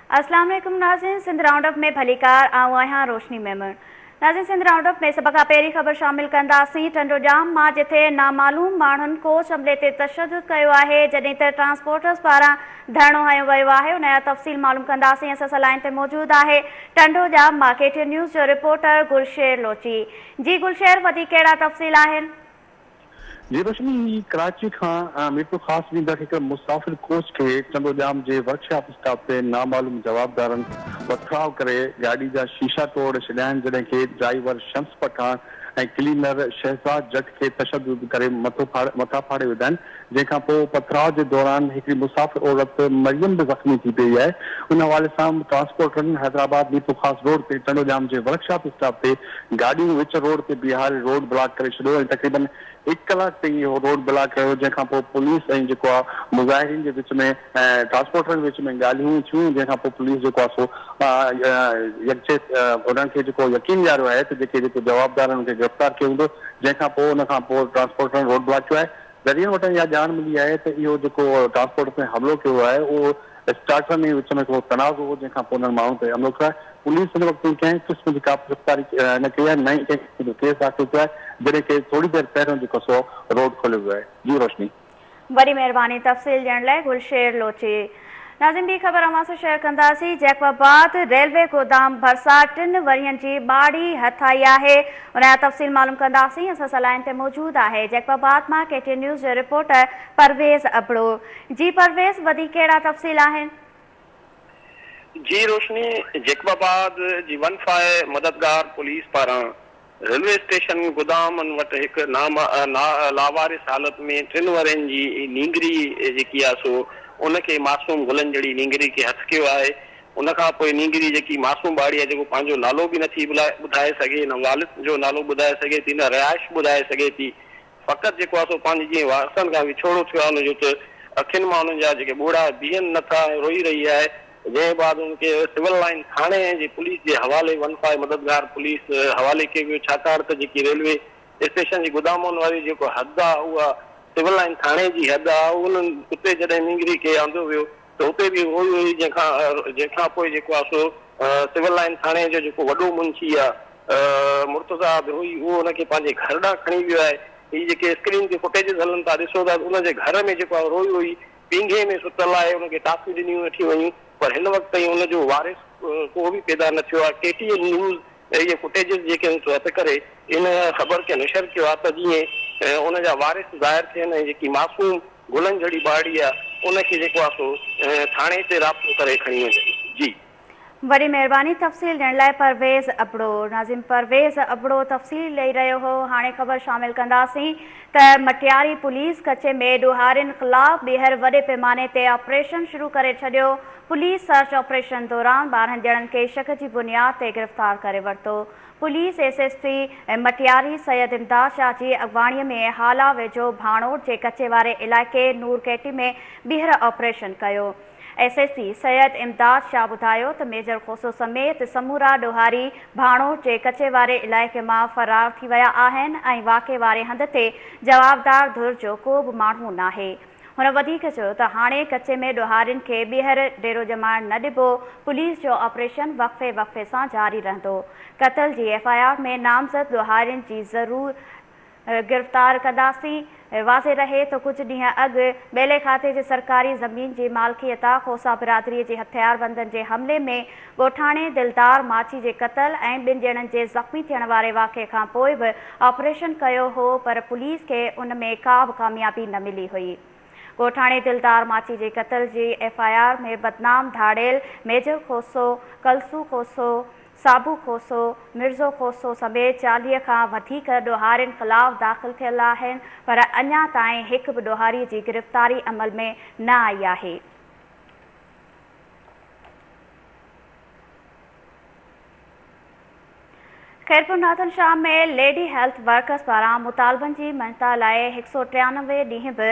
अस्सलाम वालेकुम नाज़रीन, सिंध राउंडअप में भलीकार आऊं आहियां रोशनी मेमन। नाज़रीन, सिंध राउंडअप में सभ खां पहिरीं ख़बर शामिल कंदासीं टंडो जाम मां, जिथे नामालूम माण्हुनि कोच अमले ते तशद्दुद कयो आहे, जॾहिं त ट्रांसपोर्टर्स पारां धरणो हयो वियो आहे। उन जा तफ़सील मालूम कंदासीं। असां सां लाइन ते मौजूद आहे टंडो जाम मां KTN न्यूज़ जो रिपोर्टर गुलशेर लोची। जी गुलशेर, वधीक कहिड़ा तफ़सील आहिनि? जी रोशनी, कराची खां मीरपुर ख़ासि वेंदड़ हिकु मुसाफ़िर कोच खे टंडो जाम जे वर्कशॉप स्टॉप ते नामालूम जवाबदारनि पथराव करे गाॾी जा शीशा तोड़े छॾिया आहिनि, जॾहिं कि ड्राइवर शम्स पठान ऐं क्लीनर शहज़ाद जट खे तशद्दुद करे मथा फाड़े विधा आहिनि। जंहिंखां पोइ पथराव जे दौरान हिकिड़ी मुसाफ़िर औरत मरियम बि ज़ख़्मी थी पई आहे। उन हवाले सां ट्रांसपोर्टरनि हैदराबाद मीरपुर ख़ासि रोड ते टंडो जाम जे वर्कशॉप स्टॉप ते गाॾियूं विच रोड ते बीहारे रोड ब्लॉक करे छॾियो ऐं तक़रीबन 1 कलाक ते इहो रोड ब्लॉक कयो। जंहिंखां पोइ पुलिस ऐं जेको आहे मुज़ाहिरीन जे विच में ट्रांसपोर्टरनि जे विच में ॻाल्हियूं थियूं, जंहिंखां पोइ पुलिस जेको आहे सो उन्हनि खे जेको यकीन ॾियारियो आहे त जेको जवाबदार उनखे गिरफ़्तार कयो हूंदो। जंहिंखां पोइ उनखां पोइ ट्रांसपोर्टरनि रोड ब्लॉक कयो आहे। ज़रिए वटि इहा ॼाण मिली आहे त इहो जेको ट्रांसपोर्ट में हमलो कयो आहे उहो स्टार्टर में विच में थोरो तनाज़ हो, जंहिंखां पोइ उन्हनि माण्हुनि ते हमलो कयो आहे। पुलिस हिन वक़्तु कंहिं क़िस्म जी का गिरफ़्तारी न कई आहे, न ई कंहिं केस दाख़िल कयो आहे, जॾहिं कि थोरी देरि पहिरियों जेको सो रोड खोलियो वियो आहे। जी रोशनी, वॾी महिरबानी तफ़सील ॾियण लाइ गुलशेर लोची। नाज़रीन, ॿी ख़बर अवां सां शेयर कंदासीं। जैकबाबाद रेलवे गोदाम भरिसां 3 वरियनि जी ॿाड़ी हथ आई आहे। उन जा तफ़सील मालूम कंदासीं। असां सां लाइन ते मौजूद आहे जैकबाबाद मां KTN न्यूज़ जो रिपोर्टर परवेज़ अबड़ो। जी परवेज़, वधीक कहिड़ा तफ़सील आहिनि? जी रोशनी, जैकबाबाद जी वनफाए मददगार पुलिस पारां रेलवे स्टेशन गोदामनि वटि हिकु लावारिस हालत में 3 वरनि जी नींगरी जेकी आहे सो उनखे मासूम गुलनि जहिड़ी नींगरी खे हथु कयो आहे। उनखां पोइ नींगरी जेकी मासूम ॿाड़ी आहे, जेको पंहिंजो नालो बि नथी ॿुधाए सघे, न वालिद जो नालो ॿुधाए सघे थी, न रिहाइश ॿुधाए सघे थी। फ़क़ति जेको आहे सो पंहिंजी जीअं वारसनि खां विछोड़ो थियो आहे, हुनजो त अखियुनि मां हुननि जा जेके ॿोड़ा बीहनि नथा, रोई रही आहे। जंहिं बाद उनखे सिविल लाइन थाणे जे पुलिस जे हवाले वनफाए मददगार पुलिस हवाले कयो वियो, छाकाणि त जेकी रेलवे स्टेशन जी गोदामनि वारी जेको हद आहे उहा सिविल लाइन थाणे जी हद आहे। उन्हनि उते जॾहिं नींगरी खे आंदो वियो त उते बि रोई हुई, जंहिंखां पोइ जेको आहे सो सिविल लाइन थाणे जो जेको वॾो मुंशी आहे मुर्तज़ा बिरोही, उहो हुनखे पंहिंजे घर ॾांहुं खणी वियो आहे। हीअ जेके स्क्रीन ते फुटेजिस हलनि था ॾिसो था, उनजे घर में जेको आहे रोई हुई, पींघे में सुतल आहे, उनखे टांकियूं ॾिनियूं वठी वयूं, पर हिन वक़्त ताईं हुनजो वारिस को बि पैदा न थियो आहे। KTN न्यूज़ इहे फुटेजिस जेके हथु करे इन ख़बर खे नशर कयो आहे त जीअं उनजा वारिस ज़ाहिर थियनि ऐं जेकी मासूम गुलनि जहिड़ी ॿाड़ी आहे उनखे जेको आहे सो थाणे ते राब्तो करे खणी वञे। जी, वॾी महिरबानी तफ़सील ॾियण लाइ परवेज़ अबड़ो। नाज़िम, परवेज़ अबड़ो तफ़सील ॾेई रहियो हो। हाणे ख़बर शामिल कंदासीं त मटियारी पुलिस कचे में ॾोहारियुनि ख़िलाफ़ ॿीहर वॾे पैमाने ते ऑपरेशन शुरू करे छॾियो। पुलिस सर्च ऑपरेशन दौरान 12 ॼणनि खे शक जी बुनियाद ते गिरफ़्तार करे वरितो। पुलिस SSP मटियारी सैयद इमदाद शाह जी अॻवाणीअ में हाला वेझो भाणोट जे कचे वारे इलाइक़े नूरकेटी में ॿीहर ऑपरेशन कयो। SSP सैयद इमदाद शाह ॿुधायो त मेजर खोसो समेत समूरा ॾोहारी भाणोट जे कचे वारे इलाइक़े मां फ़रार थी विया आहिनि ऐं वाक़े वारे हंध ते जवाबदार धुर जो को बि माण्हू नाहे। हुन वधीक चयो त हाणे कचे में ॾोहारियुनि खे ॿीहर डेरो जमाइण न ॾिबो। पुलिस जो ऑपरेशन वक़फ़े वक़फ़े सां जारी रहंदो। क़त्ल जी FIR में नामज़द ॾोहारियुनि जी ज़रूर गिरफ़्तार कंदासीं। वाज़े रहे त कुझु ॾींहं अॻु ॿेले खाते जे सरकारी ज़मीन जी मालकियत खोसा बिरादरीअ जे हथियारबंदनि जे हमले में ॻोठाणे दिलदार माची जे क़त्ल ऐं 2 ॼणनि जे ज़ख़्मी थियण वारे वाक़े खां पोइ बि ऑपरेशन कयो हो, पर पुलिस खे उन में का बि कामयाबी न मिली हुई। ॻोठाणे दिलदार माची जे क़त्ल जी FIR में बदनाम धाड़ेल मेजर खोसो, कलसू खोसो, साबू खोसो, मिर्ज़ो खोसो समेत 40 खां वधीक ॾोहारियुनि ख़िलाफ़ दाख़िल थियल आहिनि, पर अञा ताईं हिकु बि ॾोहारी जी गिरफ़्तारी अमल में न आई आहे। खैरपुर नाथन शाह में लेडी हेल्थ वर्कर्स पारां मुतालबनि जी मञता लाइ 193 ॾींहं बि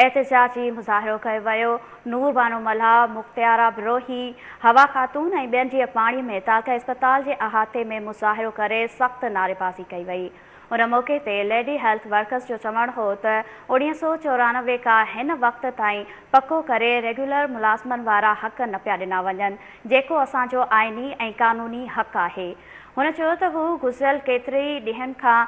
एहतजाजी मुज़ाहिरो कयो वियो। नूर बानो मल्हा, मुख्तियारा बिरोही, हवा ख़ातून ऐं ॿियनि जी अॻवाणीअ में तालका इस्पताल जे अहाते में मुज़ाहिरो करे सख़्त नारेबाज़ी कई वई। उन मौक़े ते लेडी हेल्थ वर्कर्स जो चवणु हो त 1994 खां हिन वक़्त ताईं पको करे रेगुलर मुलाज़मनि वारा हक़ न पिया ॾिना वञनि, जेको असांजो आइनी ऐं क़ानूनी हक़ आहे। हुन चयो त हू गुज़िरियल केतिरे ई ॾींहनि खां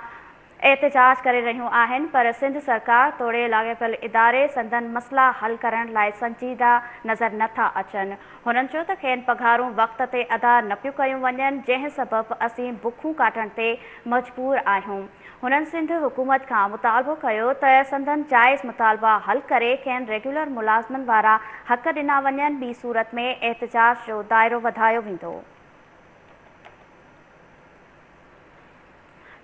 एहतजाज करे रहियूं आहिनि, पर सिंध सरकार तोड़े लाॻापियल इदारे संदन मसला हल करण लाइ संजीदा नज़र नथा अचनि। हुननि चयो त खेनि पघारूं वक़्त ते अदा न पियूं कयूं वञनि, जंहिं सबबि असीं बुखूं काटण ते मजबूर आहियूं। हुननि सिंध हुकूमत खां मुतालबो कयो त संदन जाइज़ मुतालबा हल करे खेनि रेगुलर मुलाज़मनि वारा हक़ ॾिना वञनि, ॿी सूरत में एहतजाज जो दाइरो वधायो वेंदो।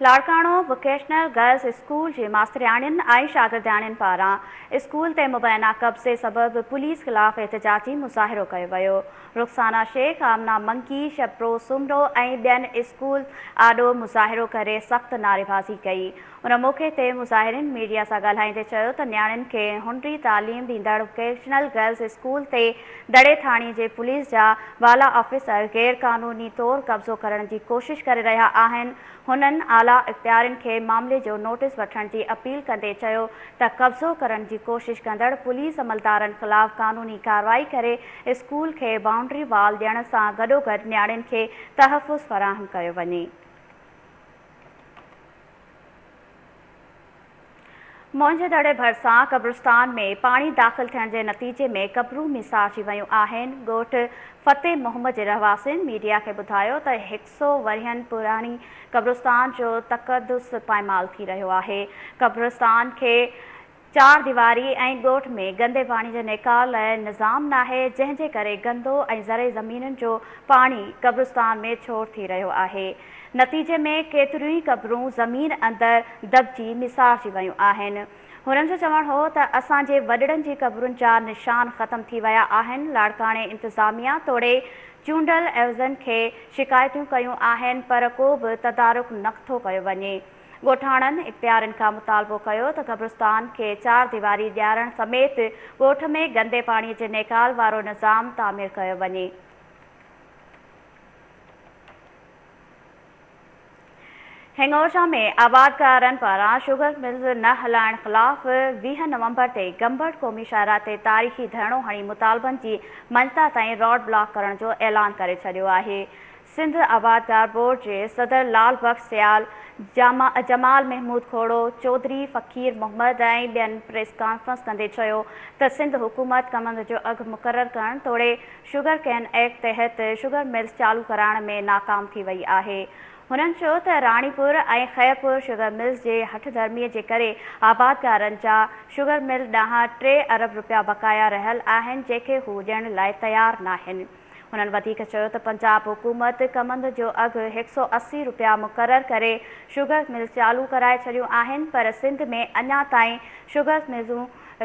लाड़काणो वोकेशनल गर्ल्स स्कूल जी मास्तरियाणियुनि ऐं शागिर्दियाणियुनि पारां स्कूल ते मुबैना कब्ज़े सबबि पुलिस ख़िलाफ़ एहतजाजी मुज़ाहिरो कयो वियो। रुखसाना शेख, आमना मंकी, शबरो सुमरो ऐं ॿियनि स्कूल आॾो मुज़ाहिरो करे सख़्त नारेबाज़ी कई। उन मौक़े ते मुज़ाहिरीन मीडिया सां ॻाल्हाईंदे चयो त न्याणियुनि खे हुनरी तालीम ॾींदड़ वोकेशनल गर्ल्स स्कूल ते दड़े थाणी जे पुलिस जा वाला ऑफिसर गैर क़ानूनी तौरु कब्ज़ो करण जी कोशिश करे रहिया आहिनि। हुननि आला इख़्तियारनि खे मामले जो नोटिस वठण जी अपील कंदे चयो त कब्ज़ो करण जी कोशिश कंदड़ पुलिस अमलदारनि ख़िलाफ़ क़ानूनी कार्रवाई करे स्कूल खे बाउंड्री वाल ॾियण सां गॾोगॾु न्याणियुनि खे तहफ़ुज़ फ़राहम कयो वञे। मौज दड़े भरिसां कब्रिस्तान में पाणी दाख़िल थियण जे नतीजे में क़बरूं मिसाजी वियूं आहिनि। ॻोठ फ़तेह मोहम्मद जे रहवासियुनि मीडिया खे ॿुधायो त 100 वरियनि पुराणी कब्रिस्तान जो तक़दुस पायमाल थी रहियो आहे। कब्रिस्तान खे 4 दीवारी ऐं ॻोठ में गंदे पाणी जे निकाल लाइ निज़ाम नाहे, जंहिं जे करे गंदो ऐं ज़रे ज़मीनुनि जो पाणी कब्रिस्तान में छोड़ थी रहियो आहे। नतीजे में केतिरियूं ई क़बरूं ज़मीन अंदरि दॿिजी मिसाजी वियूं आहिनि। हुननि जो चवणु हो त असांजे वॾड़नि जी क़बरुनि जा निशान ख़तम थी विया आहिनि। लाड़काणे इंतिज़ामिया तोड़े चूंडल एवज़नि खे शिकायतूं कयूं आहिनि, पर को बि तदारुक नथो कयो वञे। ॻोठाणनि इख़्तियारनि खां मुतालबो कयो त कब्रिस्तान खे 4 दीवारी ॾियारण समेत ॻोठ में गंदे पाणीअ जे निकाल वारो निज़ाम तामीर कयो वञे। हिंगोरजा में आबादकारनि पारां शुगर मिल्स न हलाइण ख़िलाफ़ 20 नवंबर ते गंबड़ क़ौमी शाहरा ते तारीख़ी धरणो हणी मुतालबनि जी मंझता ताईं रोड ब्लॉक करण जो ऐलान करे छॾियो आहे। सिंध आबादकार बोर्ड जे सदर लाल बख्श सियाल, जमाल महमूद खोड़ो, चौधरी फ़कीर मोहम्मद ऐं ॿियनि प्रेस कॉन्फ्रेंस कंदे चयो त सिंध हुकूमत कमंद जो अघु मुक़ररु करण तोड़े शुगर कैन एक्ट तहत शुगर मिल्स चालू कराइण में नाकाम थी वई आहे। हुननि चयो त राणीपुर ऐं खैरपुर शुगर मिल्स जे हठधर्मीअ जे करे आबादकारनि जा शुगर मिल ॾांहुं 3 अरब रुपया बक़ाया रहियल आहिनि, जंहिंखे हू ॾियण लाइ तयारु नाहिनि। हुननि वधीक चयो त पंजाब हुकूमत कमंद जो अघु 180 रुपया मुक़ररु करे शुगर मिल्स चालू कराए छॾियूं आहिनि, पर सिंध में अञा ताईं शुगर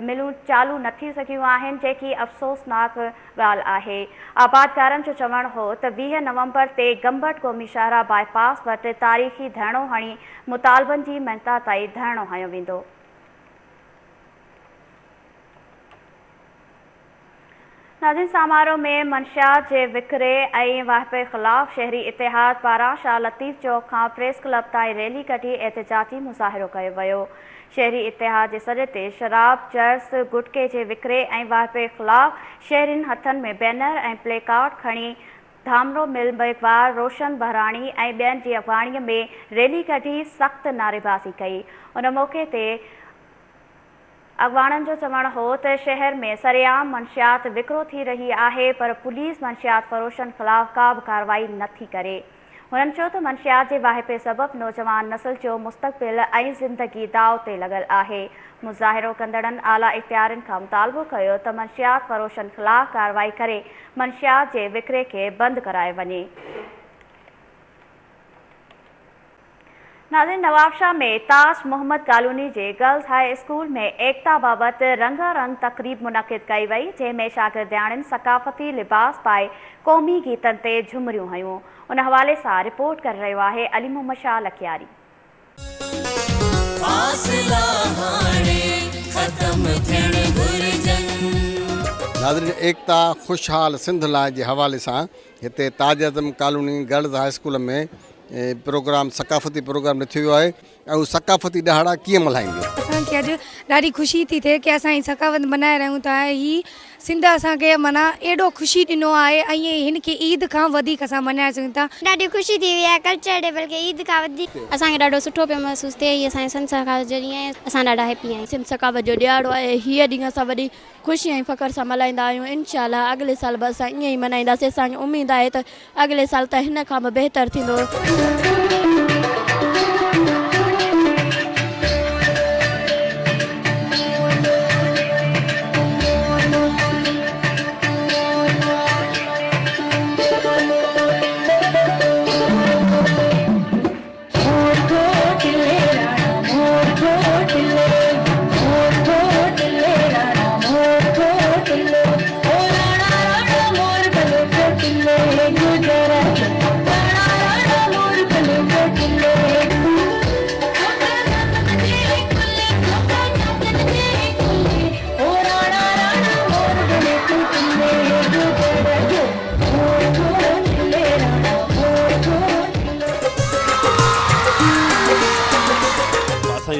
मिलूं चालू न थी सघियूं आहिनि, जेकी अफ़सोसनाक ॻाल्हि आहे। आबादकारनि जो चवणु हो त 20 नवंबर ते गंबड़ क़ौमी शाहरा बाईपास वटि तारीख़ी धरणो हणी मुतालबनि जी मंझता ताईं धरणो हयो वेंदो। नाज़रीन, समारोह में मंशियात जे विकिरे ऐं वाहिपे ख़िलाफ़ शहरी इतिहाद पारां शाह लतीफ़ चौक खां प्रेस क्लब ताईं रैली कढी एहतजाजी मुज़ाहिरो कयो वियो। शहरी इतिहाद जे सॾ ते शराब, चर्स, गुटके जे विकिरे ऐं वाहिपे ख़िलाफ़ शहरियुनि हथनि में बैनर ऐं प्लेकार्ड खणी धामरो मिल बेगवार, रोशन बहराणी ऐं ॿियनि जी अॻवाणीअ में रैली कढी सख़्त नारेबाज़ी कई। उन मौक़े ते अॻवाणनि जो चवणु हो त शहर में सरेआम मंशियात विकिरो थी रही आहे, पर पुलिस मंशियात फ़रोशनि ख़िलाफ़ का बि कार्रवाई नथी करे। हुननि चयो त मंशियात जे वाहिपे सबबि नौजवान नस्ल जो मुस्तक़बिल ऐं ज़िंदगी दाव ते लॻल आहे। मुज़ाहिरो कंदड़नि आला इख़्तियारनि खां मुतालबो कयो त मंशियात फ़रोशनि ख़िलाफ़ कार्रवाई करे मंशियात जे विकिरे खे बंदि करायो वञे। नाज़रीन, नवाबशाह में ताज मोहम्मद कॉलोनी जे गर्ल्स हाई स्कूल में एकता बाबति रंगारंग तक़रीब मुनक़िद कई वई, जंहिंमें शागिर्दियाणियुनि सक़ाफ़ती लिबास पाए क़ौमी गीतनि ते झुमरियूं हयूं। उन हवाले सां रिपोर्ट करे रहियो आहे अली मोहम्मद शाह लखियारी। नाज़रीन, एकता खुशहाल सिंध लाइ जे हवाले सां हिते ताज Azam colony girls high school में प्रोग्राम सक़ाफ़ती प्रोग्राम रखियो वियो आहे। ऐं सकाफ़ती ॾहाड़ा कीअं मल्हाईंदियूं? असांखे अॼु ॾाढी ख़ुशी थी थिए की असां ही सकाफ़त मल्हाए रहियूं था। ही सिंध असांखे माना एॾो ख़ुशी ॾिनो आहे ऐं हिन खे ईद खां वधीक असां मल्हाए सघूं था। ॾाढी ख़ुशी थी वई आहे कल्चर डे बल्कि ईद खां वधीक असांखे ॾाढो सुठो पियो महसूसु थिए। हीअ असांजे सिंध सकाफ़त जो ॾींहुं आहे, असां ॾाढा हैप्पी आहियूं। सिंध सकाफ़त जो ॾियारो आहे, हीअ ॾींहुं असां वॾी ख़ुशी ऐं फ़ख़्र सां मल्हाईंदा आहियूं। इंशाअल्लाह अॻिले साल बि असां ईअं ई मल्हाईंदासीं। असांखे उमेदु आहे त अॻिले साल त हिन खां बि बहितर थींदो।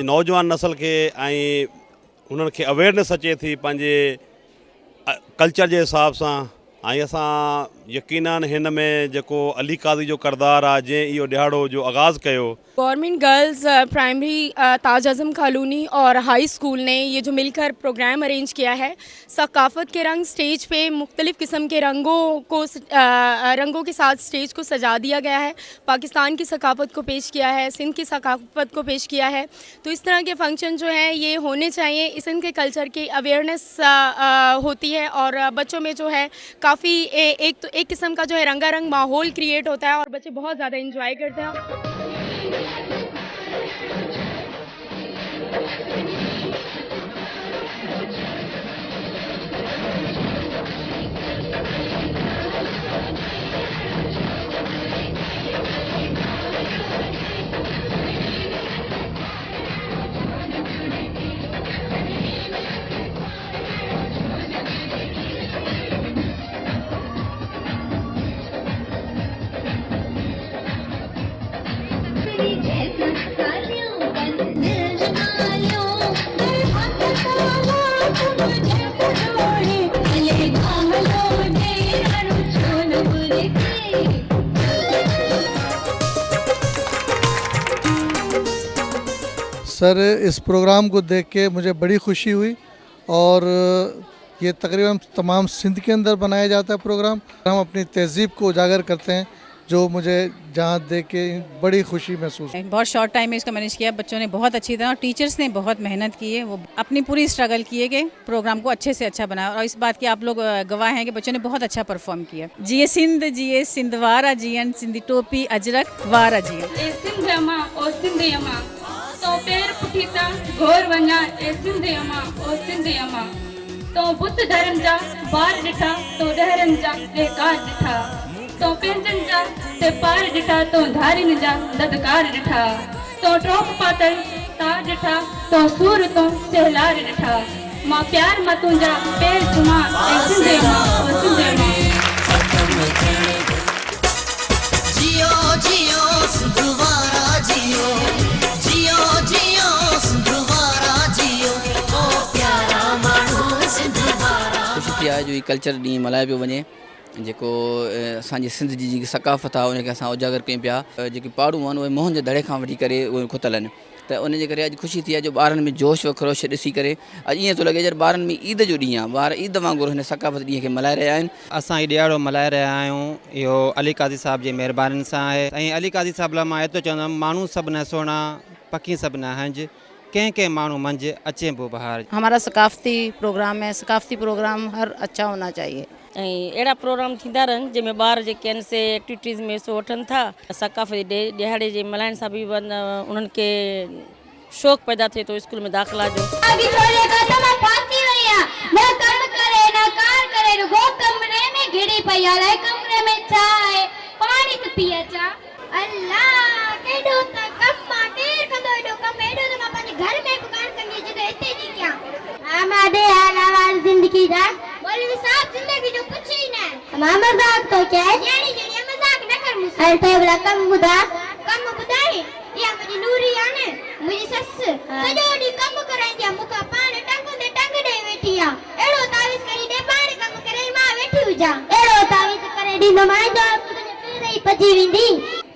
नौजवान नस्ल के उन्हनि खे अवेयरनेस अचे थी पंहिंजे कल्चर जे हिसाब सां। असां यकीनन हिन में जेको अली काज़ी जो किरदारु आहे जंहिं इहो ॾियारो जो आगाज़ कयो। गवर्नमेंट गर्ल्स प्राइमरी ताज आज़म कॉलोनी और हाई स्कूल ने ये जो मिलकर प्रोग्राम अरेंज किया है, सकाफ़त के रंग स्टेज पे मुख्तलिफ़ किस्म के रंगों के साथ स्टेज को सजा दिया गया है। पाकिस्तान की सकाफ़त को पेश किया है, सिंध की सकाफ़त को पेश किया है। तो इस तरह के फंक्शन जो हैं ये होने चाहिए। इस इनके कल्चर की अवेयरनेस होती है और बच्चों में जो है काफ़ी एक किस्म का जो है रंगारंग माहौल क्रिएट होता है और बच्चे बहुत ज़्यादा इंजॉय करते हैं। सर, इस प्रोग्राम को देख के मुझे बड़ी खुशी हुई और ये तकरीबन तमाम सिंध के अंदर बनाया जाता है प्रोग्राम। हम अपनी तहज़ीब को उजागर करते हैं, जो मुझे जहाँ देख के बड़ी खुशी महसूस। बहुत शॉर्ट टाइम में इसका मैनेज किया, बच्चों ने बहुत अच्छी तरह, टीचर्स ने बहुत मेहनत की है, वो अपनी पूरी स्ट्रगल किए कि प्रोग्राम को अच्छे से अच्छा बनाया और इस बात की आप लोग गवाह हैं कि बच्चों ने बहुत अच्छा परफॉर्म किया। जिए सिंध वारा जियन, सिंधी टोपी अजरक वारा जियन। सिंध अमा ओ सिंध अमा तो पैर पुठीता घोर वञा ए सिंध अमा ओ सिंध अमा तो बुत धर्म जा बार ॾिठा तो ॾहरनि जा ॾेकार ॾिठा तो पंहिंजनि जा ते पार ॾिठा तो धारियुनि जा ददकार ॾिठा तो टोप पातल तार ॾिठा तो सूर तो सहलार ॾिठा मां प्यार मां तुंहिंजा पैर चुमा ए सिंध अमा ओ सिंध अमा। जियो जियो सिंध वारा जियो, जियो जियो सिंध वारा जियो, ओ प्यारा माण्हू सिंध वारा। ख़ुशी थी आहे जो ही कल्चर ॾींहुं मल्हायो पियो वञे, जेको असांजी सिंध जी जेकी सकाफ़त आहे उनखे असां उजागर कयूं पिया। जेके पहाड़ू आहिनि उहे मोहन जे दड़े खां वठी करे उहे खुतल आहिनि, त उनजे करे अॼु ख़ुशी थी आहे जो ॿारनि में जोश व ख़रोश ॾिसी करे अॼु ईअं थो लॻे ॼण ॿारनि में ईद जो ॾींहुं आहे, ॿार ईद वांगुरु हिन सकाफ़त ॾींहं खे मल्हाए रहिया आहिनि। असां हीउ ॾियारो मल्हाए रहिया आहियूं, इहो अली काज़ी साहिब जी महिरबानी सां आहे। ऐं अली काज़ी साहिब लाइ मां एतिरो चवंदुमि, माण्हू सभु न सुहिणा, पखी सभु न हंज, कंहिं माण्हू मंझि अचे पोइ बहार। हमारा सकाफ़ती प्रोग्राम है, सकाफ़ती प्रोग्राम हर अच्छा होना चाहिए। अहिड़ा प्रोग्राम थींदा रहनि जंहिंमें ॿार जेके आहिनि से एक्टिविटीज़ में हिसो वठनि था। सकाफ़ती ॾियारे जे मल्हाइण सां बि उन्हनि खे शौक़ पैदा थिए थो स्कूल में दाख़िला जो। जिंदगी जो कुछ ही ना मजाक तो क्या है यानी जड़ी मजाक न कर मुझसे अरे तो वाला कम बुदा है या मुझे नूरी आने मुंहिंजी ससु सॼो ॾींहुं कमु कराईंदी आहे मूंखां पाण टंग ते टंग ॾेई वेठी आहे अहिड़ो तावीज़ करे ॾे पाण कमु करे मां वेठी हुजां अहिड़ो तावीज़ करे ॾींदोमांइ जो तुंहिंजे पेर ई भॼी वेंदी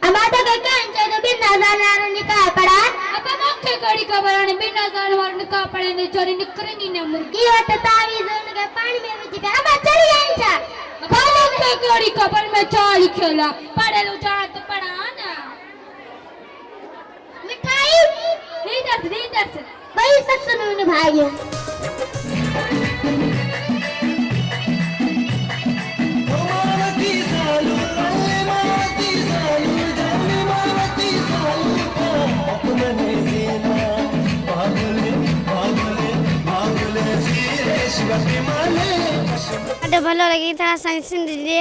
अमा त ककन चयो त बिन नज़ार वारो निकाह पढ़ा अब मूंखे कहिड़ी ख़बर आहे बिन नज़ार वारो निकाह पढ़े ने चोरी निकिरंदी न मुर्गी वटि तावीज़ हुनखे पाणी में विझी करे अमा चली आई छा मूंखे कहिड़ी ख़बर में छा लिखियल आहे पढ़ियल हुजां त पढ़ा न मिठाई रीदस वही सत्संग निभाइयो ॾाढो भलो लॻे थो असांजी सिंध जी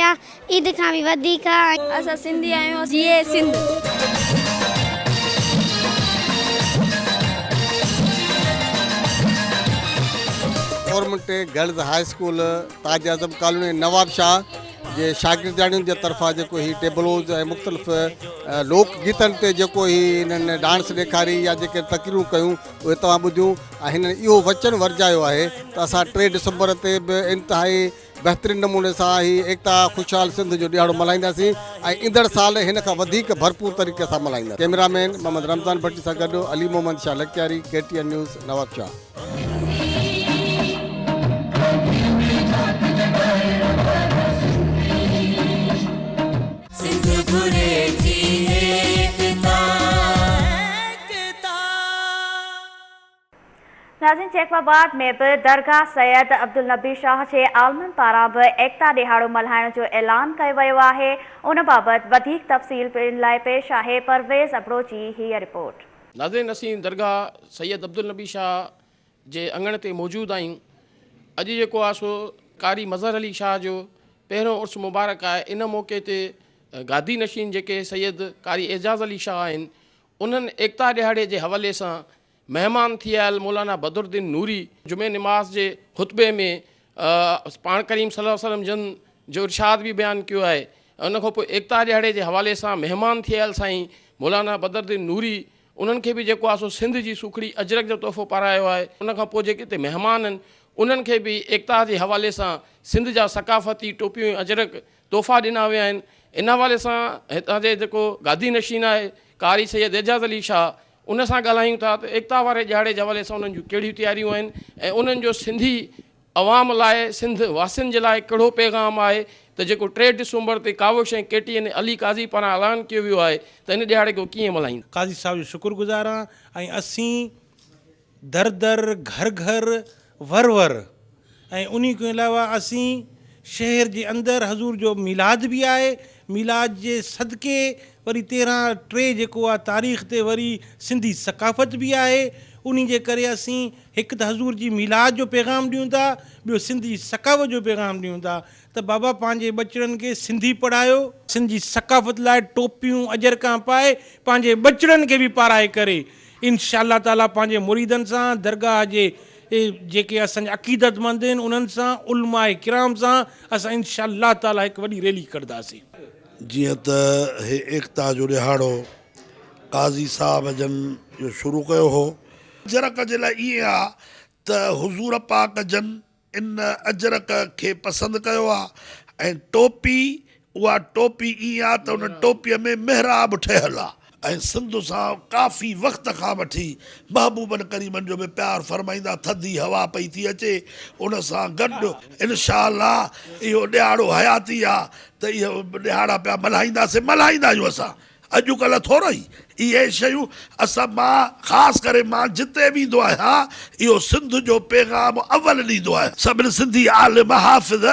ईद खां बि वधीक असां सिंधी आहियूं जीए Sindh government girls high school Taj Azam colony Nawab Shah जे शागिर्दाणियुनि जे तरफ़ां जेको ही टेबलोज़ ऐं मुख़्तलिफ़ लोक गीतनि ते जेको ही हिननि डांस ॾेखारी या जेके तक़रीरूं कयूं उहे तव्हां ॿुधियूं ऐं हिननि इहो वचन वरजायो आहे त असां 3 डिसंबर ते बि इंतिहाई बहितरीन नमूने सां ही एकता खुशहाल सिंध जो ॾियारो मल्हाईंदासीं ऐं ईंदड़ साल हिन खां वधीक भरपूर तरीक़े सां मल्हाईंदासीं। कैमरामैन मोहम्मद रमज़ान भट्टी सां गॾु अली मोहम्मद शाह लखियारी KTN न्यूज़ नवाब शाह। नाज़रीन चेकबाबाद में भी दरगाह सैयद अब्दुल नबी शाह के आलमन पारां भी एकता ॾिहाड़ो मल्हाइण जो ऐलान कियो वियो आहे। उन बाबत वधीक तफ़सील लाइ पेश आहे परवेज़ अबड़ो जी हीअ रिपोर्ट। नाज़रीन असीं दरगाह सैयद अब्दुल नबी शाह जे अंगण ते मौजूद आहियूं। अॼु जेको आहे सो कारी मज़हर अली शाह जो पहिरों उर्स मुबारक आहे। इन मौक़े ते गादी नशीन जेके सैयद कारी एजाज़ अली शाह आहिनि उन्हनि एकता ॾिहाड़े जे हवाले सां मेहमान थी आयल मौलाना बदरुद्दीन नूरी जुमे नमाज़ जे खुतबे में पाण करीम सल्लल्लाहु अलैहि वसल्लम जन जो इरशाद भी बयान कियो आहे। उन खां पोइ एकता ॾिहाड़े जे हवाले सां मेहमान थी आयल साईं मौलाना बदरुद्दीन नूरी उन्हनि खे बि जेको आहे सो सिंध जी सुखड़ी अजरक जो तोहफ़ो पारायो आहे। उन खां पोइ जेके हिते महिमान आहिनि उन्हनि खे बि एकता जे हवाले सां सिंध जा सकाफ़ती टोपियूं अजरक तोहफ़ा ॾिना विया आहिनि। इन हवाले सां हितां जे जेको गादी नशीन आहे कारी सैयद एजाज़ अली शाह उन सां ॻाल्हायूं था त एकता वारे ॾिहाड़े जे हवाले सां उन्हनि जूं कहिड़ियूं तयारियूं आहिनि ऐं उन्हनि जो सिंधी अवाम लाइ सिंध वासियुनि जे लाइ कहिड़ो पैगाम आहे त जेको 3 डिसंबर ते कावश ऐं KTN अली काज़ी पारां ऐलान कयो वियो आहे त इन ॾिहाड़े को कीअं मल्हाईंदा। काज़ी साहब जो शुक्रगुज़ार आहियां ऐं असीं दर दर घर घर वर वर ऐं उन खां अलावा असीं शहर जे अंदरि हज़ूर जो मिलाद बि आहे। मिलाद जे सदके वरी 13/3 जेको आहे तारीख़ ते वरी सिंधी सकाफ़त बि आहे। उन जे करे असीं हिकु त हज़ूर जी मिलाद जो पैगाम ॾियूं था, ॿियो सिंधी सकाफ़त जो पैगाम ॾियूं था त बाबा पंहिंजे बचड़नि खे सिंधी पढ़ायो, सिंधी सकाफ़त लाइ टोपियूं अजरकां पाए पंहिंजे बचड़नि खे बि पाराए करे इंशाअल्लाह ताला पंहिंजे मुरीदनि सां दरगाह जे जेके असांजा अक़ीदतमंद आहिनि उन्हनि सां उलमाए किराम सां असां इंशाअल्लाह ताला हिकु वॾी रैली कंदासीं। जीअं त हे एकता जो ॾिहाड़ो काज़ी साहब जन जो शुरू कयो हो अजरक जे लाइ ईअं आहे त हुज़ूर पाक जन इन अजरक खे पसंदि कयो आहे ऐं टोपी उहा टोपी ईअं आहे त उन टोपीअ में मेहराब ठहियलु आहे ऐं सिंध सां काफ़ी वक़्त खां वठी महबूबन करीमन जो बि प्यार फरमाईंदा थधी हवा पई थी अचे उन सां गॾु इंशाअल्लाह इहो ॾिहाड़ो हयाती आहे त इहो ॾिहाड़ा पिया मल्हाईंदा आहियूं असां। अॼुकल्ह थोरो ई इहे शयूं असां मां ख़ासि करे मां जिते बि ईंदो आहियां इहो सिंध जो पैगाम अवल ॾींदो आहे सभिनी सिंधी आलिम हाफ़िज़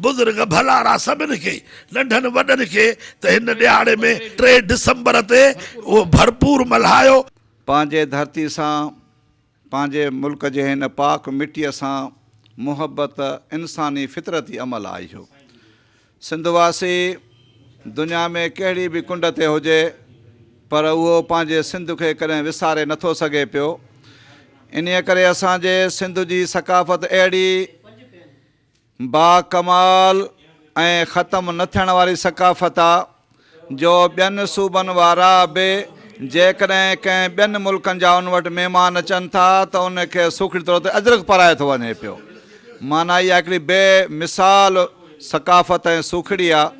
बुज़ुर्ग भलारा सभिनी खे नंढनि वॾनि खे त हिन ॾिहाड़े में 3 डिसंबर ते उहो भरपूर मल्हायो। पंहिंजे धरती सां पंहिंजे मुल्क जे हिन पाक मिटीअ सां मुहबत इंसानी फितरती अमल आहे। इहो सिंधवासी दुनिया में कहिड़ी बि कुंड ते हुजे पर उहो पंहिंजे सिंध खे कॾहिं विसारे नथो सघे पियो। इन करे असांजे सिंध जी सकाफ़त अहिड़ी बाकमाल ऐं ख़तमु न थियण वारी सकाफ़त आहे जो ॿियनि सूबनि वारा बि जेकॾहिं कंहिं ॿियनि मुल्कनि जा उन वटि महिमान अचनि था त उनखे सूखड़ी तौर ते अजरक पाराए थो वञे पियो। माना इहा हिकिड़ी बेमिसाल सकाफ़त ऐं सूखड़ी आहे।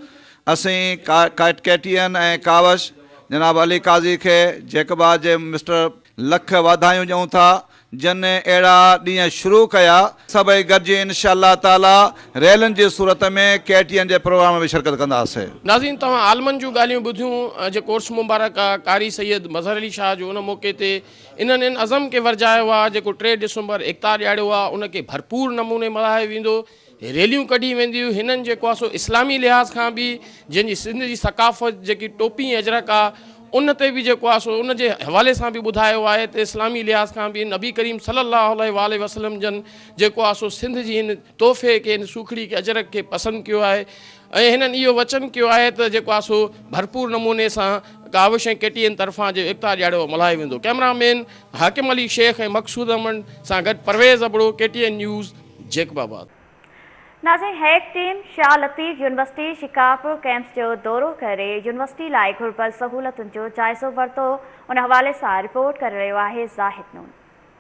असीं कैटियन ऐं कावश जनाब अली काज़ी खे जेकबा जे मिस्टर लख वाधायूं ॾियूं था जिन अहिड़ा ॾींहं शुरू कया। सभई गॾिजी इंशाअल्लाह ताला रैलियुनि जी सूरत में कैटियन जे प्रोग्राम में शिरकत कंदासीं। नाज़रीन, तव्हां आलमनि जूं ॻाल्हियूं ॿुधियूं। जे कोर्स मुबारक आहे कारी सैयद मज़हर अली शाह जो, उन मौक़े ते इन्हनि अज़म खे वरजायो आहे। जेको 3 डिसंबर एकता ॾियारो आहे उनखे भरपूर नमूने मल्हायो वेंदो। रैलियूं कढी वेंदियूं। हिननि जेको आहे सो इस्लामी लिहाज़ खां बि जंहिंजी सिंध जी सकाफ़त जेकी टोपी अजरक आहे उन ते बि जेको आहे सो उन जे हवाले सां बि ॿुधायो आहे त इस्लामी लिहाज़ खां बि नबी करीम सल्लल्लाहु अलैहि वसल्लम जन जेको आहे सो सिंध जी हिन तोहफ़े खे, हिन सूखड़ी खे, अजरक खे पसंदि कयो आहे। ऐं हिननि इहो वचन कयो आहे त जेको आहे सो भरपूर नमूने सां काविश ऐं केटीएन तरफ़ां जो एकता ॾियारो मल्हायो वेंदो। कैमरामैन हाकिम अली शेख ऐं मक़सूद अमन सां गॾु परवेज़ अबड़ो, KTN न्यूज़, जैकबाबाद। नाज़रीन, hack team Shah Latif university Shikarpur camps जो दौरो करे यूनिवर्सिटी लाइ घुरिबल सहूलतुनि जो जाइज़ो वरितो। उन हवाले सां रिपोर्ट करे रहियो आहे ज़ाहिद नून।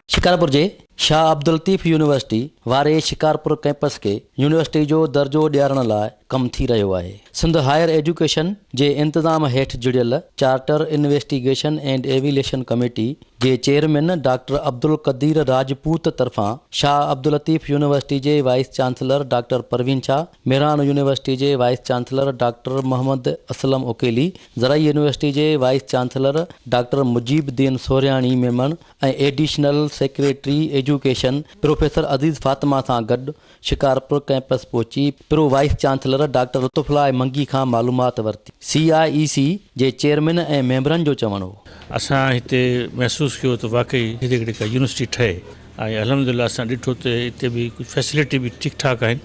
शिकारपुर जे शाह अब्दुल लतीफ़ यूनिवर्सिटी वारे शिकारपुर कैंपस के यूनिवर्सिटी जो दर्जो ॾियारण लाइ कमु थी रहियो आहे। सिंध हायर एजुकेशन जे इंतज़ाम हेठि जुड़ियल charter investigation and evaluation committee जे चेयरमैन डॉक्टर अब्दुल कदीर राजपूत तरफ़ां शाह अब्दुल लतीफ़ यूनिवर्सिटी जे vice chancellor doctor Parveen Shah, Mehran university जे vice chancellor doctor Muhammad Aslam Uqaili, ज़राई यूनिवर्सिटी जे vice chancellor doctor Mujeebuddin Soriani Memon ऐं additional secretary education professor Aziz Fatima सां गॾु शिकारपुर कैंपस पहुची pro vice chancellor doctor Lutfullah Mangi खां मालूमात वरिती। CIEC जे चेयरमैन ऐं मेंबरनि जो चवणु हो, असां हिते महसूसु कयो त वाकई हिते हिकिड़ी का यूनिवर्सिटी ठहे ऐं अल्हम्दुलिल्लाह असां ॾिठो त हिते बि कुझु फैसिलिटी बि ठीकु ठाक आहिनि।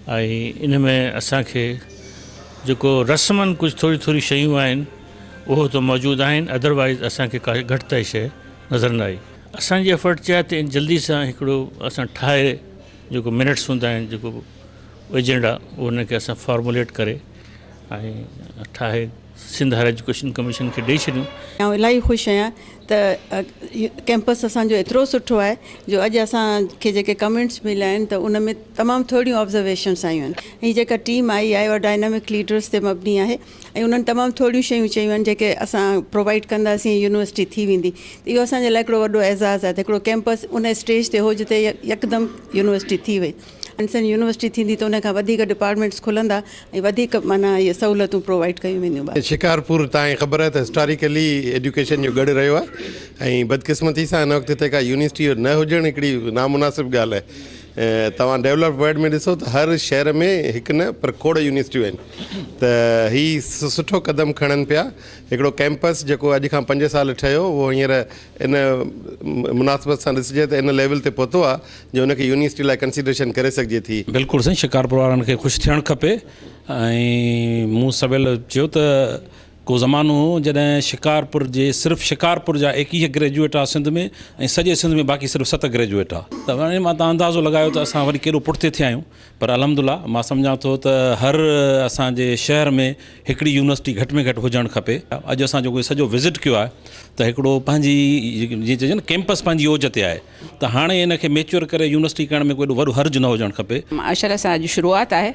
ऐं इन में असांखे जेको रस्मनि कुझु थोरी शयूं आहिनि उहो त मौजूदु आहिनि, अदरवाइज़ असांखे का घटिताई शइ नज़र न आई। असांजी एफर्ट चाहे त जल्दी सां हिकिड़ो असां ठाहे जेको मिनट्स हूंदा आहिनि, जेको एजेंडा उनखे असां फॉर्मुलेट करे ऐं ठाहे सिंध हायर एजुकेशन कमीशन खे ॾेई छॾियूं। आउं इलाही ख़ुशि आहियां त कैंपस असांजो एतिरो सुठो आहे जो अॼु असांखे जेके कमेंट्स मिलिया आहिनि त उन में तमामु थोरियूं ऑब्ज़र्वेशन्स आयूं आहिनि। हीअ जेका टीम आई आहे उहा डायनामिक लीडर्स ते मबनी आहे ऐं उन्हनि तमामु थोरियूं शयूं चयूं आहिनि जेके असां प्रोवाइड कंदासीं, यूनिवर्सिटी थी वेंदी। त इहो असांजे लाइ हिकिड़ो वॾो एज़ाज़ आहे त हिकिड़ो कैंपस उन स्टेज ते हो जिते यकदमि यूनिवर्सिटी थी वई। अंसन यूनिवर्सिटी थींदी त उनखां वधीक डिपार्टमेंट्स खुलंदा ऐं वधीक माना इहे सहूलियतूं प्रोवाइड कयूं वेंदियूं। शिकारपुर तव्हांखे ख़बर आहे त हिस्टोरिकली एजुकेशन जो गढ़ रहियो आहे ऐं बदकिस्मती सां हिन वक़्त ते का यूनिवर्सिटी न हुजणु हिकिड़ी नामुनासिब ॻाल्हि आहे। तव्हां डेवलप वर्ल्ड में ॾिसो त हर शहर में हिकु न पर खोड़ यूनिवर्सिटियूं आहिनि। त हीअ सुठो क़दम खणनि पिया। हिकिड़ो कैंपस जेको अॼु खां 5 साल ठहियो उहो हींअर इन मुनासिबत सां ॾिसिजे त इन लेवल ते पहुतो आहे जो हुनखे यूनिवर्सिटी लाइ कंसिडरेशन करे सघिजे थी। बिल्कुलु साईं, शिकारपुर वारनि खे ख़ुशि थियणु खपे। ऐं मूं सवेल चयो त को ज़मानो हो जॾहिं शिकारपुर जे सिर्फ़ु शिकारपुर जा 21 ग्रेजुएट आहे सिंध में ऐं सॼे सिंध में बाक़ी सिर्फ़ु 7 ग्रेजुएट आहे। त वरी मां तव्हां अंदाज़ो लॻायो त असां वरी केॾो पुठिते थिया आहियूं। पर अल्हम्दुलिल्लाह मां सम्झां थो त हर असांजे शहर में हिकिड़ी यूनिवर्सिटी घटि में घटि हुजणु खपे। अॼु असां जेको सॼो विज़िट कयो आहे त हिकिड़ो पंहिंजी जीअं चइजे न कैंपस पंहिंजी ओज ते आहे, त हाणे हिनखे मैच्योर करे यूनिवर्सिटी करण में कोई वॾो हर्ज न हुजणु खपे। माशाल्लाह सां अॼु शुरूआत आहे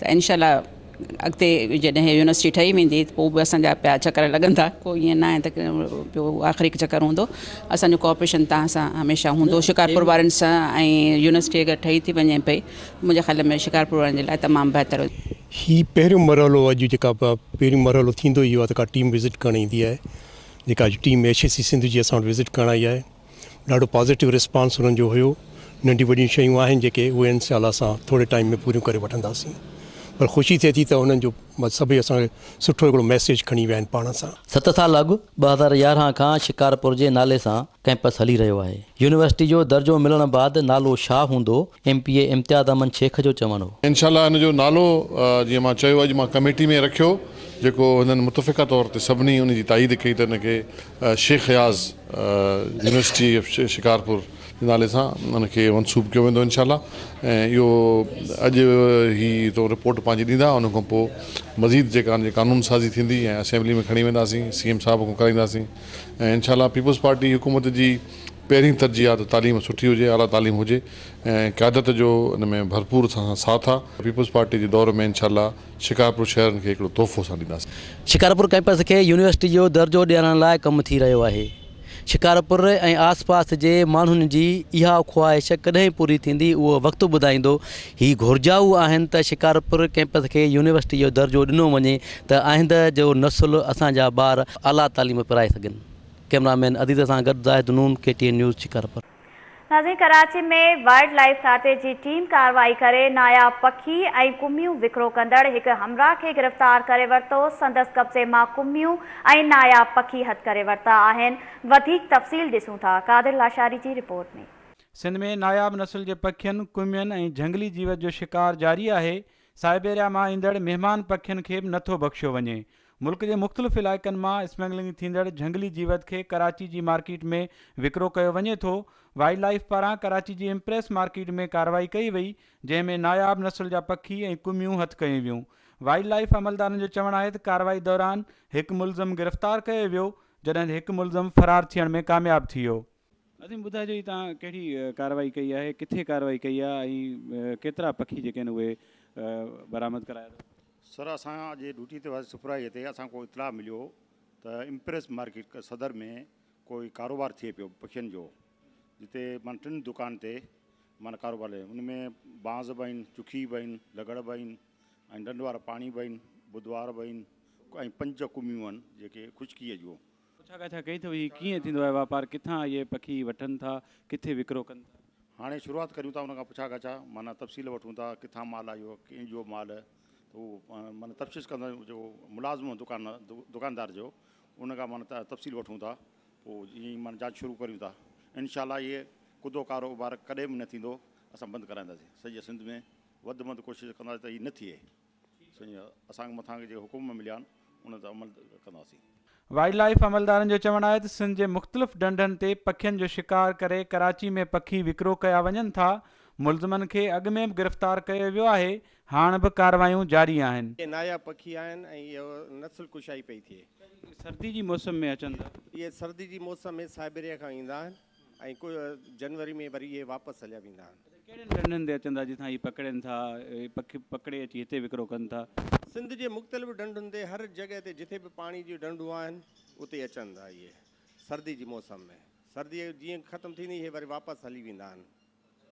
त इंशाल्लाह अॻिते जॾहिं यूनिवर्सिटी ठही वेंदी पोइ बि असांजा ॿिया चकर लॻंदा। कोई ईअं न आहे त ॿियो आख़िरी चकर हूंदो। असांजो कोऑपरेशन तव्हां सां हमेशह हूंदो शिकारपुर वारनि सां। ऐं यूनिवर्सिटी अगरि ठही थी वञे पई मुंहिंजे ख़्याल में शिकारपुर वारनि जे लाइ तमामु बहितरु। ही पहिरियों मरहलो अॼु जेका पहिरियों मरहलो थींदो इहो आहे त का टीम विज़िट करणु ईंदी आहे। जेका टीम HSC सिंध जी असां वटि विज़िट करणु आई आहे, ॾाढो पॉज़िटिव रिस्पॉन्स हुननि जो हुयो। नंढियूं वॾियूं शयूं आहिनि जेके उहे इंशाअल्लाह असां थोरे टाइम में पूरियूं करे वठंदासीं। पर ख़ुशी थिए थी त हुननि जो सभई असांखे सुठो हिकिड़ो मैसेज खणी विया आहिनि पाण सां। 7 साल अॻु 2011 खां शिकारपुर जे नाले सां कैंपस हली रहियो आहे। यूनिवर्सिटी जो दर्जो मिलण बाद नालो छा हूंदो, MPA इम्तियाज़ अमन शेख जो चवणु हो। इंशाअल्लाह हिन जो नालो जीअं मां चयो अॼु मां कमेटी में रखियो जेको हिननि मुतफ़िक़ा तौर ते सभिनी उन जी ताईद कई त हिनखे शेख रियाज़ यूनिवर्सिटी ऑफ शिकारपुर नाले सां उनखे मनसूब कयो वेंदो इंशाल्लाह। ऐं इहो अॼु ई तो रिपोर्ट पंहिंजी ॾींदा, उन खां पोइ मज़ीद जेका कानून साज़ी थींदी ऐं असेंबली में खणी वेंदासीं, CM साहब खां कराईंदासीं। ऐं इंशाल्लाह पीपल्स पार्टी हुकूमत जी पहिरीं तरजीह आहे त तालीम सुठी हुजे, आला तालीम हुजे ऐं क़यादत जो इन में भरपूर साथ आहे। पीपल्स पार्टी जे दौर में इंशाल्लाह शिकारपुर शहरनि खे हिकिड़ो तोहफ़ो सां ॾींदासीं। शिकारपुर कैंपस खे यूनिवर्सिटी जो दर्जो ॾियण लाइ कमु थी रहियो आहे। शिकारपुर ऐं आसपास जे माण्हुनि जी इहा ख़्वाहिश कॾहिं पूरी थींदी, उहो वक़्तु ॿुधाईंदो। ही घुर्जाऊ आहिनि त शिकारपुर कैंपस खे यूनिवर्सिटी जो दर्जो ॾिनो वञे त आईंदह जो नसुल असांजा ॿार आला तालीम पिराए सघनि। कैमरामैन अदीद सां गॾु ज़ाहिद नून, KTN न्यूज़ शिकारपुर। नाज़रीन, कराची में वाइल्ड लाइफ खाते जी टीम कार्रवाई करे नायाब पखी ऐं कुमियूं विकिरो कंदड़ हिकु हमराह खे गिरफ़्तार करे वरितो। संदसि कब्ज़े मां कुमियूं ऐं नायाब पखी हथ करे वरिता आहिनि। वधीक तफ़सील ॾिसूं था कादिर लाशारी जी रिपोर्ट में। सिंध में नायाब नस्ल जे पखियुनि, कुमियुनि ऐं झंगली जीवत जो शिकार जारी आहे। साइबेरिया मां ईंदड़ महिमान पखियुनि खे बि नथो बख़्शियो वञे। मुल्क जे मुख़्तलिफ़ इलाइक़नि मां स्मगलिंग थींदड़ झंगली जीवत खे कराची जी मार्केट में विकिरो कयो वञे थो। वाइल्ड लाइफ पारां कराची जी इम्प्रेस मार्केट में कार्रवाई कई वई, जंहिंमें नायाब नस्ल जा पखी ऐं कुमियूं हथ कयूं वियूं। वाइल्ड लाइफ अमलदारनि जो चवणु आहे त कार्रवाई दौरान हिकु मुलज़िम गिरफ़्तार कयो वियो, जॾहिं हिकु मुलज़िम फ़रार थियण में कामयाब थी वियो। असीं ॿुधाइजो ई तव्हां कहिड़ी कार्रवाई कई आहे, किथे कार्रवाई कई आहे ऐं केतिरा पखी जेके आहिनि उहे बरामद कराया अथव? सर, असां अॼु ड्यूटी ते हुआसीं सुपराईअ ते, असांखे इतला मिलियो त इम्प्रेस मार्केट सदर में कोई कारोबार थिए पियो पखियुनि जो, जिते माना 3 दुकान ते माना कारोबार आहे। उन में बांस बि आहिनि, चुखी बि आहिनि, लगड़ बि आहिनि ऐं डंड वारा पाणी बि आहिनि, बुधवार बि आहिनि ऐं 5 कुमियूं आहिनि जेके खुशकीअ जो। पुछा काछा कई अथव हीअ कीअं थींदो आहे वापारु, किथां इहे पखी वठनि था, किथे विकिरो कनि था? हाणे शुरूआति करियूं था, उनखां पुछा काछा माना तफ़सील वठूं था, किथां माल आयो, कंहिंजो माल, त उहो माना तफ़सीस कंदा जो मुलाज़िम दुकानदार जो, उनखां माना तफ़सील वठूं था। पोइ जीअं माना जांच शुरू करियूं था। इंशाल्लाह इहे कुदो कारोबार कॾहिं बि न थींदो, असां बंदि कराईंदासीं। सॼे सिंध में वधि में वधि कोशिशि कंदासीं त हीअ न थिए। सही असांखे मथां जे हुकुम मिलिया आहिनि उन ते अमल कंदासीं। वाइल्ड लाइफ अमलदारनि जो चवणु आहे त सिंध जे मुख़्तलिफ़ डंडनि ते पखियुनि जो शिकार करे कराची में पखी विकिरो कया वञनि था। मुलज़िमनि खे अॻु में बि गिरफ़्तार कयो वियो आहे। हाणे बि कार्रवायूं जारी आहिनि। नायाब पखी आहिनि ऐं इहो नस्ल कुशाई पई थिए। सर्दी जी मौसम में अचनि था। इहे सर्दी जी मौसम में साइबेरिया खां ईंदा आहिनि ऐं जनवरी में वरी इहे वापसि हलिया वेंदा आहिनि। कहिड़े डंडनि ते अचनि था जिथां इहे पकड़नि था, पखी पकड़े अची हिते विकिरो कनि था? सिंध जे मुख़्तलिफ़ डंडुनि ते, हर जॻह ते जिथे बि पाणी जी डंडूं आहिनि उते अचनि था। इहे सर्दी जी मौसम में, सर्दी जीअं ख़तमु थींदी इहे वरी वापसि हली वेंदा आहिनि।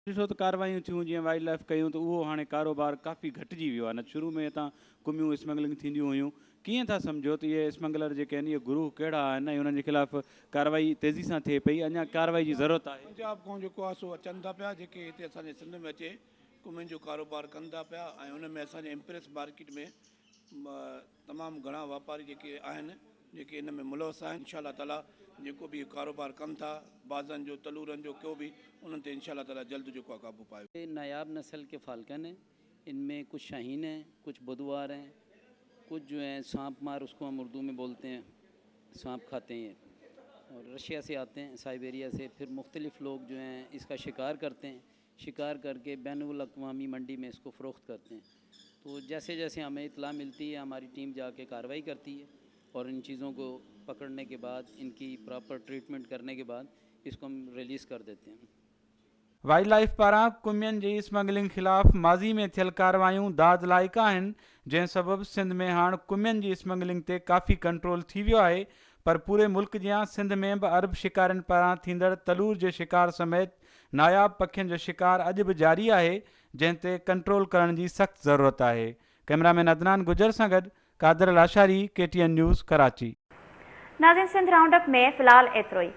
ॾिसो त कार्रवायूं थियूं, जीअं वाइल्ड लाइफ कयूं त उहो हाणे कारोबार काफ़ी घटिजी वियो आहे। न शुरू में हितां कुमियूं स्मगलिंग थींदियूं हुयूं। कीअं था सम्झो त इहे स्मगलर जेके आहिनि इहे गुरूह कहिड़ा आहिनि ऐं उन्हनि जे ख़िलाफ़ कार्रवाई तेज़ी सां थिए पई? अञा कार्रवाई जी ज़रूरत आहे? पंजाब खां जेको आहे सो अचनि था पिया, जेके हिते असांजे सिंध में अचे कुमियुनि जो कारोबार कनि था पिया ऐं उन में असांजे इम्प्रेस मार्केट में तमामु घणा वापारी जेके आहिनि जेके इन में मुलवस आहिनि। इंशाअल्लाह ताला जेको बि कारोबार कनि था बाज़नि जो, तलूरनि जो, को बि उन्हनि ते इंशाअल्लाह ताला जल्द जेको आहे काबू पाए। नायाब नस्ल के फाल्कन हैं, इनमें कुछ शाहीन हैं, कुछ बुधवार हैं, कुछ जो हैं सांप मार, उसको हम उर्दू में बोलते हैं, सांप खाते हैं। और रशिया से आते हैं, साइबेरिया से, फिर मुख्तलिफ़ लोग जो हैं इसका शिकार करते हैं। शिकार करके बैनुल अक़वामी मंडी में इसको फ़रोख्त करते हैं। तो जैसे जैसे हमें इत्तला मिलती है हमारी टीम जाके कार्रवाई करती है और इन चीज़ों को पकड़ने के बाद, इनकी प्रॉपर ट्रीटमेंट करने के बाद इसको हम रिलीज़ कर देते हैं। वाइल्ड लाइफ पारां कुमियुनि जी स्मगलिंग ख़िलाफ़ माज़ी में थियल कार्रवायूं दाद लाइक़ आहिनि, जंहिं सबबि सिंध में हाणे कुमियुनि जी स्मगलिंग ते काफ़ी कंट्रोल थी वियो आहे। पर पूरे मुल्क जियां सिंध में बि अरब शिकारनि पारां थींदड़ तलूर जे शिकार समेत नायाब पखियुनि जो शिकार अॼु बि जारी आहे, जंहिं ते कंट्रोल करण जी सख़्तु ज़रूरत आहे। कैमरामैन अदनान गुजर सां गॾु कादिर लाशारी, KTN न्यूज़, कराची। नाज़रीन, सिंध राउंड अप में फ़िलहाल एतिरो ई।